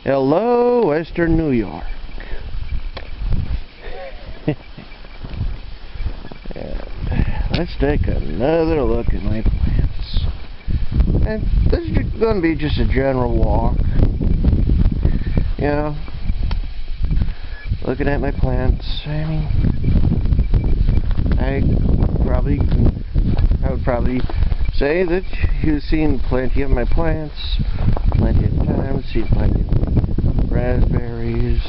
Hello, Western New York. Let's take another look at my plants. And this is going to be just a general walk. You know, looking at my plants. I mean, I would probably say that you've seen plenty of my plants, plenty of times, seen plenty of raspberries,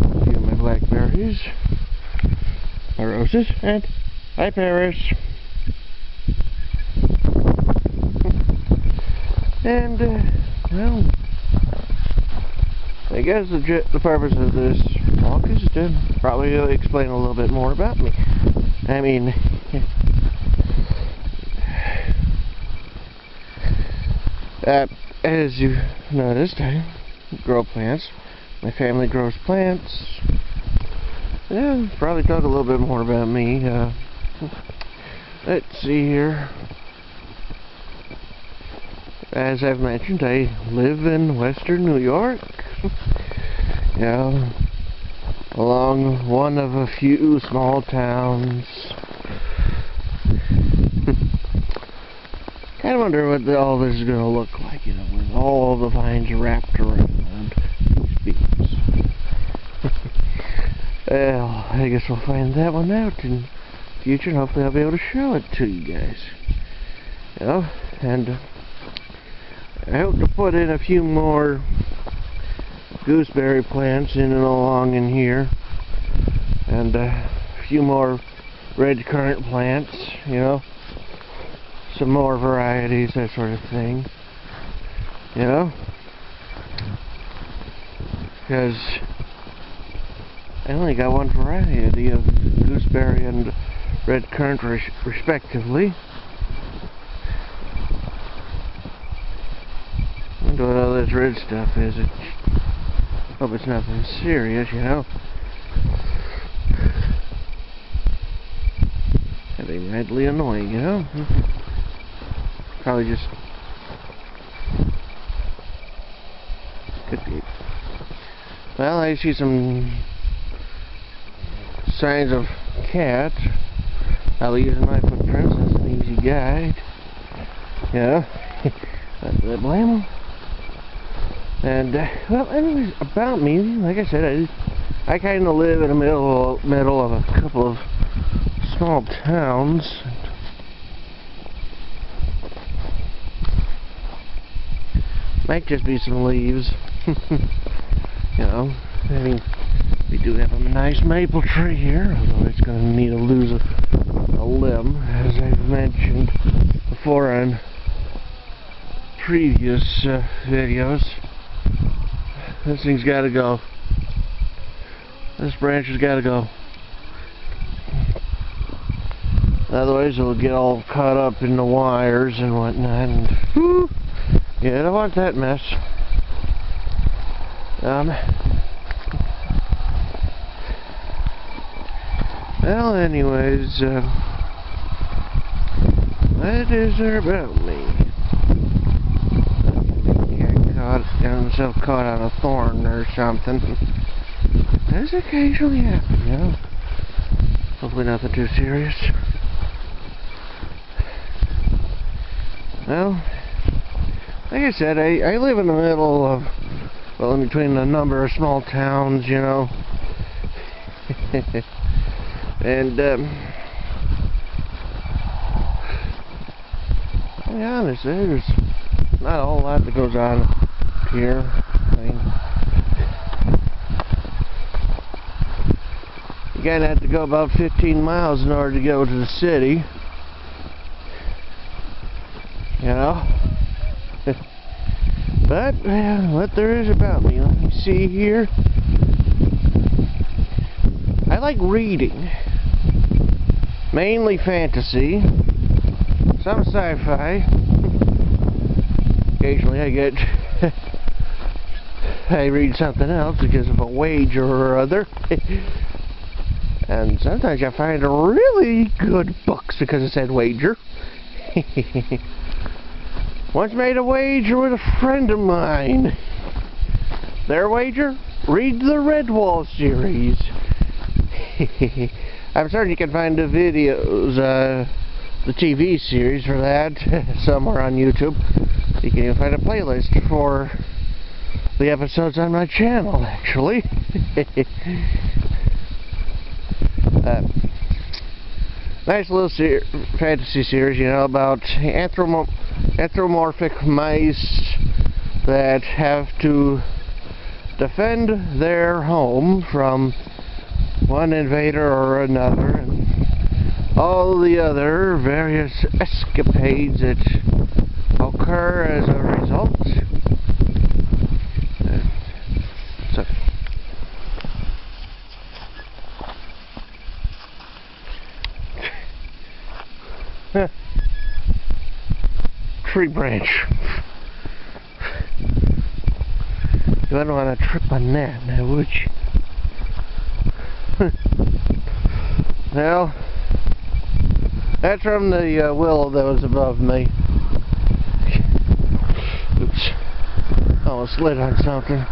a few of my blackberries, my roses, and hi Paris. And, well, I guess the purpose of this walk is to probably explain a little bit more about me. I mean, as you noticed, I grow plants. My family grows plants. Yeah, probably talk a little bit more about me. Let's see here. As I've mentioned, I live in Western New York. Yeah, along one of a few small towns. Kind of wonder what all this is going to look like, you know, with all the vines wrapped around these beams. Well, I guess we'll find that one out in the future, and hopefully I'll be able to show it to you guys. You know, and I hope to put in a few more gooseberry plants in and along in here, and a few more red currant plants, you know, some more varieties, that sort of thing, you know, because I only got one variety of gooseberry and red currant respectively. I wonder what all this red stuff is. Hope it's nothing serious, you know. That'd be madly annoying, you know. Probably just could be. Well, I see some signs of cat. I'll be using my footprints. That's an easy guide. Yeah. Do I blame them? And well, anyways, about me, like I said, I kind of live in the middle of a couple of small towns. Might just be some leaves. You know, I mean, we do have a nice maple tree here, although it's going to need to lose a limb, as I've mentioned before on previous videos. This thing's got to go. This branch has got to go. Otherwise, it'll get all caught up in the wires and whatnot. And, whew, yeah, I don't want that mess. Well, anyways, what is there about me? Got himself caught on a thorn or something. Does occasionally happen, you know. Hopefully nothing too serious. Well, like I said, I live in the middle of, well, in between a number of small towns, you know. And, to be honest, there's not a whole lot that goes on here. I mean, you kinda have to go about 15 miles in order to go to the city. You know? But, what there is about me, let me see here. I like reading. Mainly fantasy. Some sci-fi. Occasionally I read something else because of a wager or other. And sometimes I find really good books because it said wager. Once made a wager with a friend of mine. Their wager? Read the Redwall series. I'm certain you can find the videos, the TV series for that, somewhere on YouTube. You can even find a playlist for the episodes on my channel, actually. Nice little fantasy series, you know, about anthropomorphic mice that have to defend their home from one invader or another, and all the other various escapades that occur as a result. Tree branch. You wouldn't want to trip on that, now would you? Well, that's from the willow that was above me. Oops. Almost slid on something.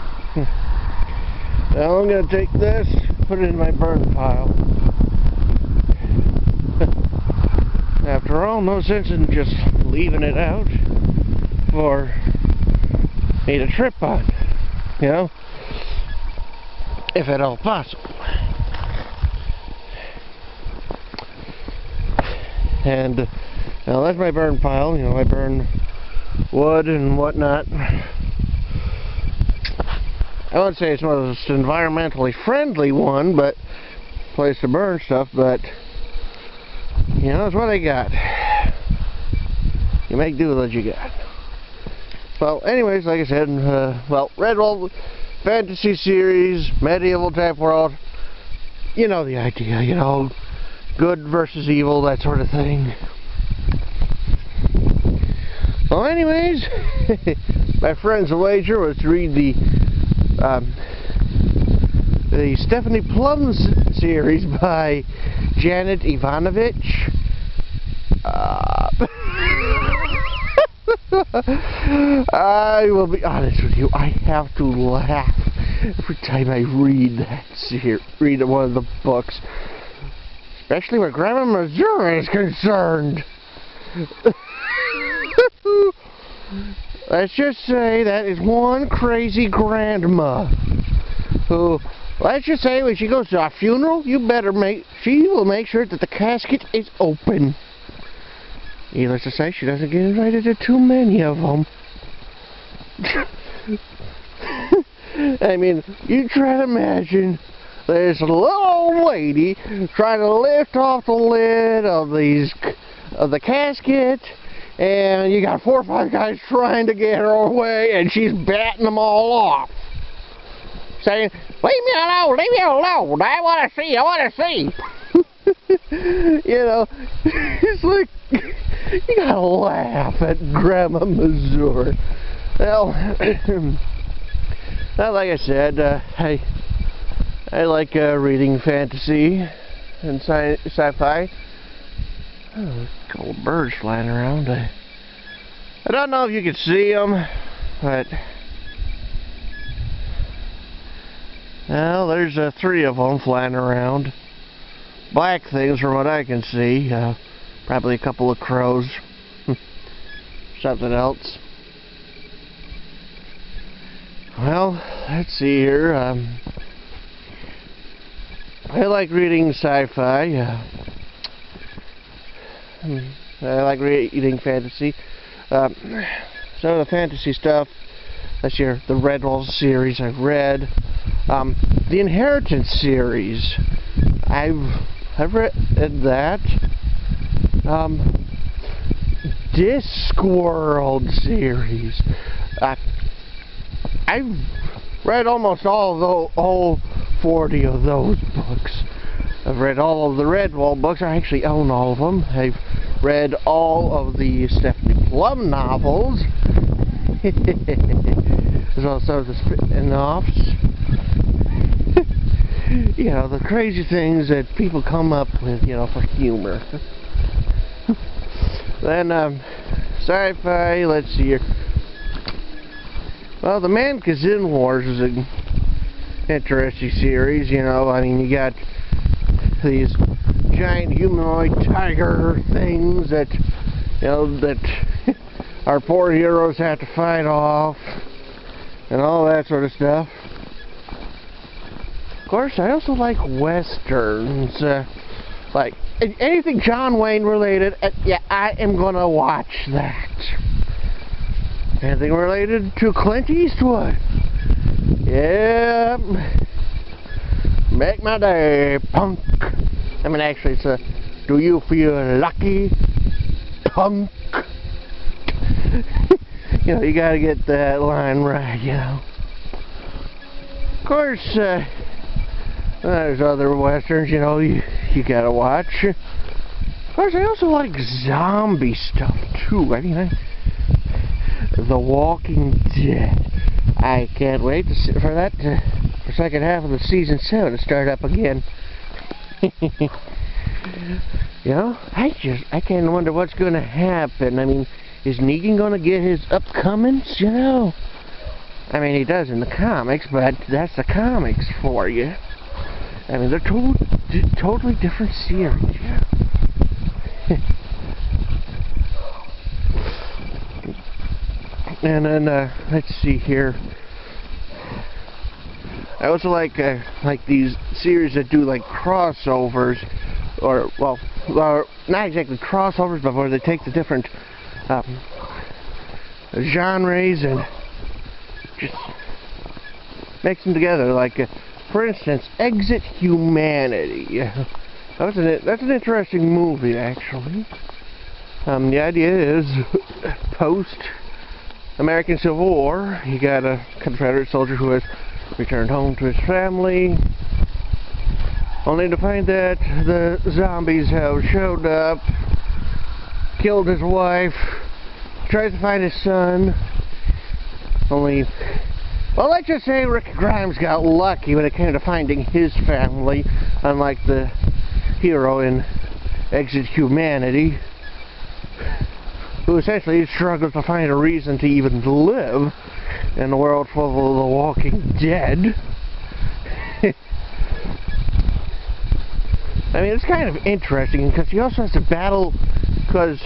Now I'm going to take this, put it in my burn pile. After all, no sense in just leaving it out for me to trip on, you know, if at all possible. And now that's my burn pile. You know, I burn wood and whatnot. I wouldn't say it's the most environmentally friendly one, but place to burn stuff, but you know, it's what I got. You make do with what you got. Well, anyways, like I said, well, Redwall fantasy series, medieval type world. You know the idea, you know, good versus evil, that sort of thing. Well, anyways, my friend's wager was to read the Stephanie Plum series by Janet Ivanovich. I will be honest with you, I have to laugh every time I read that read one of the books, especially where Grandma Missouri is concerned. Let's just say that is one crazy grandma who, let's just say, when she goes to a funeral, she will make sure that the casket is open. Needless to say, she doesn't get invited to too many of them. I mean, you try to imagine this little old lady trying to lift off the lid of the casket, and you got 4 or 5 guys trying to get her away, and she's batting them all off, saying, "Leave me alone, leave me alone, I want to see. You know, it's like, you gotta laugh at Grandma Missouri. Well, like I said, I like reading fantasy and sci-fi. Oh, there's a couple of birds flying around. I don't know if you can see them, but well, there's 3 of them flying around. Black things, from what I can see. Probably a couple of crows. Something else. Well, let's see here. I like reading sci-fi. I like reading fantasy. Some of the fantasy stuff, that's the Redwall series I've read. The Inheritance series, I've read that. Discworld series. I've read almost all 40 of those books. I've read all of the Redwall books. I actually own all of them. I've read all of the Stephanie Plum novels. There's also the spin-offs. You know, the crazy things that people come up with, you know, for humor. Then, sci-fi, let's see here. Well, the Man-Kazin Wars is an interesting series, you know. I mean, you got these giant humanoid tiger things that, you know, that our poor heroes have to fight off, and all that sort of stuff. Of course, I also like westerns, like anything John Wayne related. Yeah, I am gonna watch that. Anything related to Clint Eastwood? Yeah, make my day, punk. I mean, actually, it's a do you feel lucky, punk? You know, you gotta get that line right, you know. Of course, there's other westerns, you know, you gotta watch. Of course, I also like zombie stuff, too. I mean, The Walking Dead. I can't wait for that, for second half of the season 7 to start up again. You know, I kind of wonder what's going to happen. I mean, is Negan going to get his upcomings, you know? I mean, he does in the comics, but that's the comics for you. I mean, they're totally different series, yeah. And then, let's see here. I also like these series that do like crossovers, or well, not exactly crossovers, but where they take the different genres and just mix them together. Like, for instance, Exit Humanity. That's an interesting movie, actually. The idea is post-American Civil War, you got a Confederate soldier who has returned home to his family, only to find that the zombies have showed up, killed his wife, tries to find his son, only, well, let's just say Rick Grimes got lucky when it came to finding his family, unlike the hero in Exit Humanity, who essentially struggles to find a reason to even live in a world full of the Walking Dead. I mean, it's kind of interesting because he also has to battle, because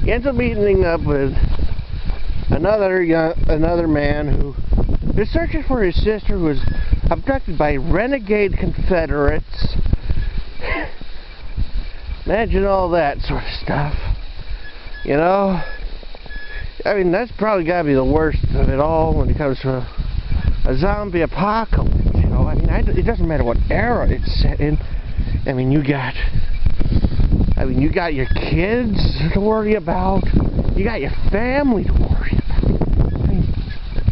he ends up meeting up with another man who is searching for his sister, who was abducted by renegade Confederates. Imagine all that sort of stuff. You know, I mean, that's probably got to be the worst of it all when it comes to a zombie apocalypse. You know, I mean, it doesn't matter what era it's set in. I mean, you got your kids to worry about. You got your family to worry about. I mean,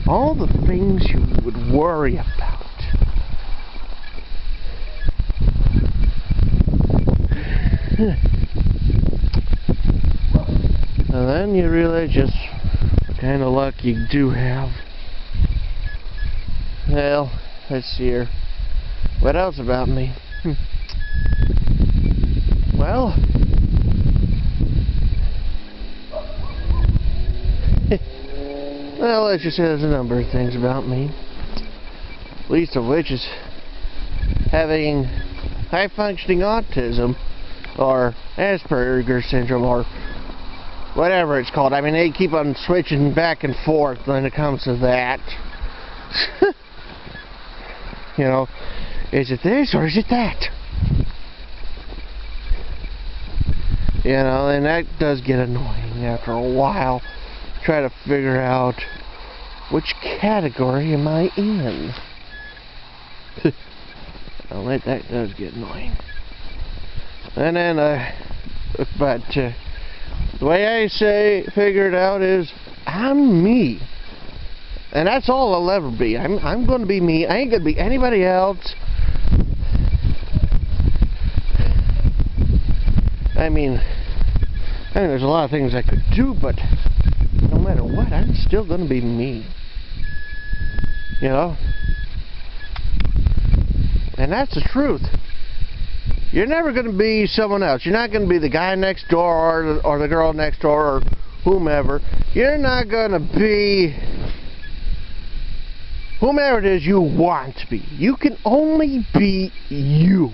all the things you would worry about. And then you realize just what kind of luck you do have. Well, let's see here. What else about me? Well, let's just say there's a number of things about me. Least of which is having high-functioning autism, or Asperger's syndrome, or whatever it's called. I mean, they keep on switching back and forth when it comes to that. You know, is it this or is it that? You know, and that does get annoying after a while. Try to figure out which category am I in. Well, that does get annoying. And then, but the way I figure it out is, I'm me. And that's all I'll ever be. I'm going to be me. I ain't going to be anybody else. I mean, there's a lot of things I could do, but no matter what, I'm still going to be me. You know? And that's the truth. You're never going to be someone else. You're not going to be the guy next door or the girl next door or whomever. You're not going to be whomever it is you want to be. You can only be you.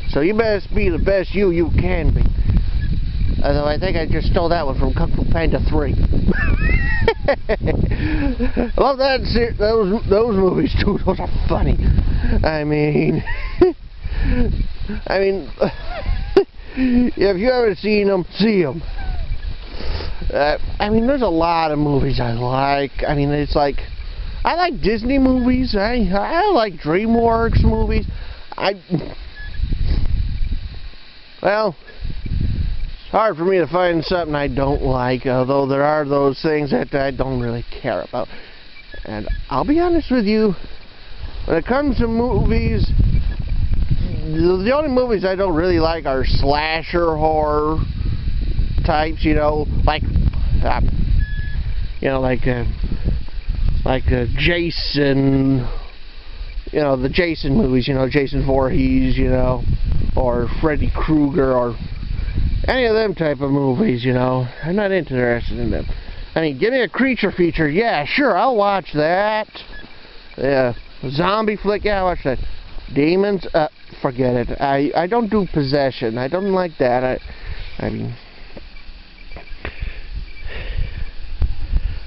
So you best be the best you can be. Although I think I just stole that one from Kung Fu Panda 3. I love those movies too. Those are funny. I mean, if you haven't seen them, see them. I mean, there's a lot of movies I like. I mean, it's like, I like Disney movies. I like DreamWorks movies. Well, it's hard for me to find something I don't like, although there are those things that I don't really care about. And I'll be honest with you, when it comes to movies, the only movies I don't really like are slasher horror types, you know, like Jason, you know, the Jason movies, you know, Jason Voorhees, you know, or Freddy Krueger, or any of them type of movies, you know. I'm not interested in them. I mean, give me a creature feature, yeah, sure, I'll watch that. Yeah, zombie flick, yeah, I'll watch that. Demons, forget it. I don't do possession. I don't like that. I mean,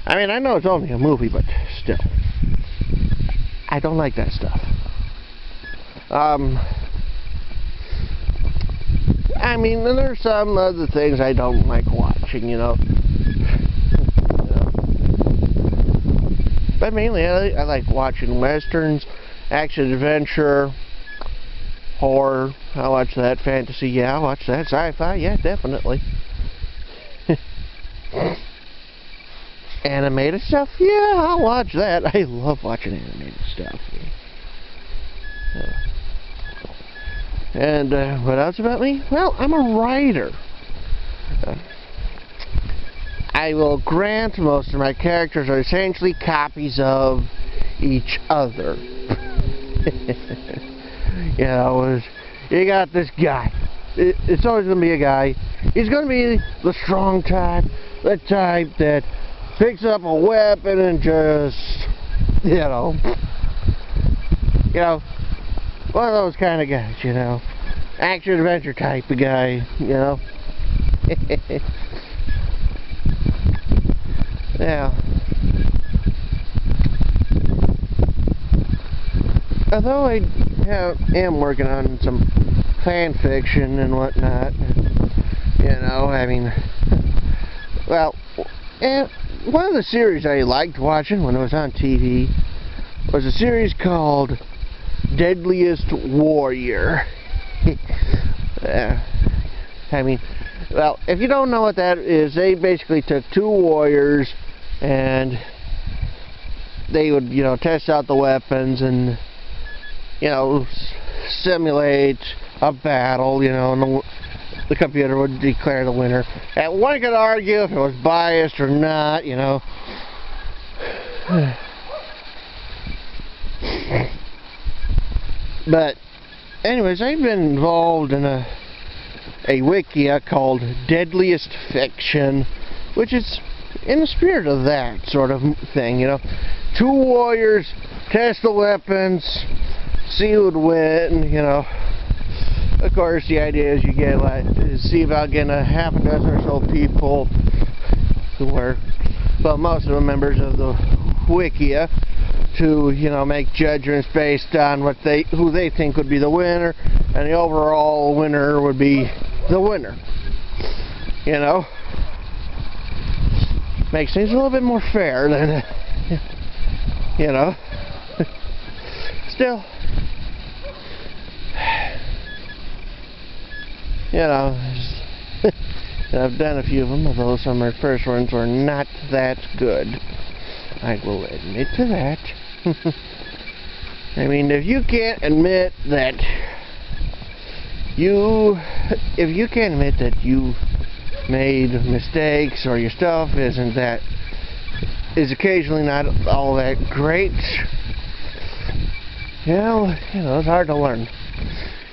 I know it's only a movie, but still, I don't like that stuff. I mean, and there's some other things I don't like watching, you know. But mainly, I like watching westerns, action, adventure, horror. I'll watch that. Fantasy, yeah, I'll watch that. Sci-fi, yeah, definitely. Animated stuff, yeah, I'll watch that. I love watching animated stuff. And what else about me? Well, I'm a writer. I will grant most of my characters are essentially copies of each other. You know, you got this guy. It's always going to be a guy. He's going to be the strong type, the type that picks up a weapon and just, you know, one of those kind of guys, you know, action adventure type of guy, you know. Yeah. Although I am working on some fan fiction and whatnot, you know, I mean, well, and one of the series I liked watching when it was on TV was a series called Deadliest Warrior. I mean, well, if you don't know what that is, they basically took two warriors and they would, you know, test out the weapons and, you know, simulate a battle, you know, and the computer would declare the winner. And one could argue if it was biased or not, you know. But anyways, I've been involved in a wiki called Deadliest Fiction, which is in the spirit of that sort of thing, you know. Two warriors test the weapons, see who would win, you know. Of course, the idea is you get see about getting a half a dozen or so people who are, well, most of them members of the Wikia, to, you know, make judgments based on who they think would be the winner, and the overall winner would be the winner. You know, makes things a little bit more fair than, you know. Still, you know, I've done a few of them, although some of my first ones were not that good. I will admit to that. I mean, if you can't admit that you made mistakes, or your stuff is occasionally not all that great, well, you know, it's hard to learn.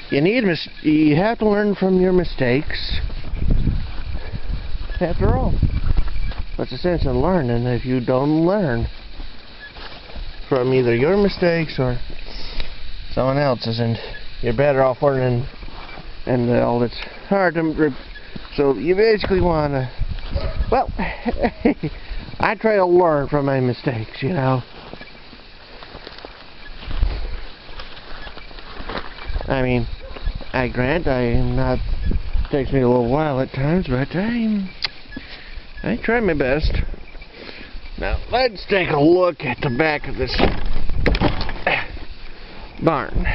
You have to learn from your mistakes. After all, what's the sense in learning if you don't learn? from either your mistakes or someone else's, and you're better off learning. And all it's hard to. So you basically want to. Well, I try to learn from my mistakes, you know. I mean, I grant I'm not. Takes me a little while at times, but I try my best. Now let's take a look at the back of this barn.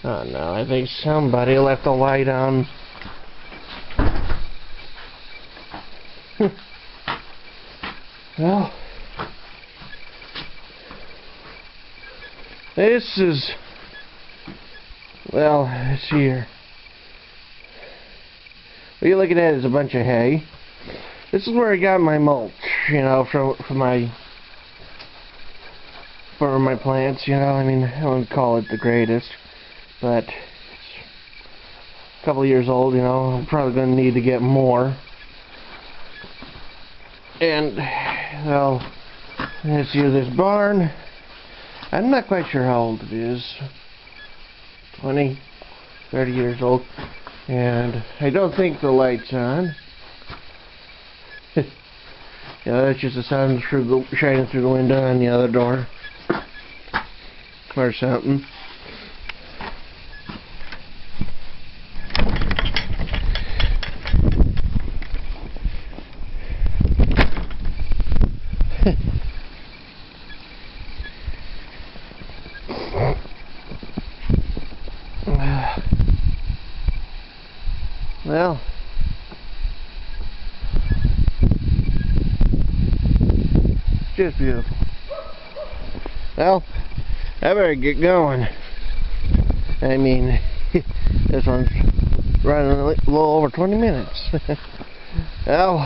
Oh no, I think somebody left the light on. Well, this is, well, it's here. What you're looking at is a bunch of hay. This is where I got my mulch, you know, for my plants, you know. I mean, I wouldn't call it the greatest, but it's a couple of years old, you know. I'm probably going to need to get more. And, well, let's see this barn. I'm not quite sure how old it is. 20, 30 years old. And I don't think the light's on. Yeah, that's just the sun shining through the window on the other door. Or something. Well, just beautiful. Well, I better get going. I mean, this one's running a little over 20 minutes. Well,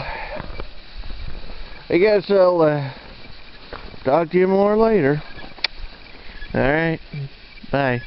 I guess I'll talk to you more later. Alright, bye.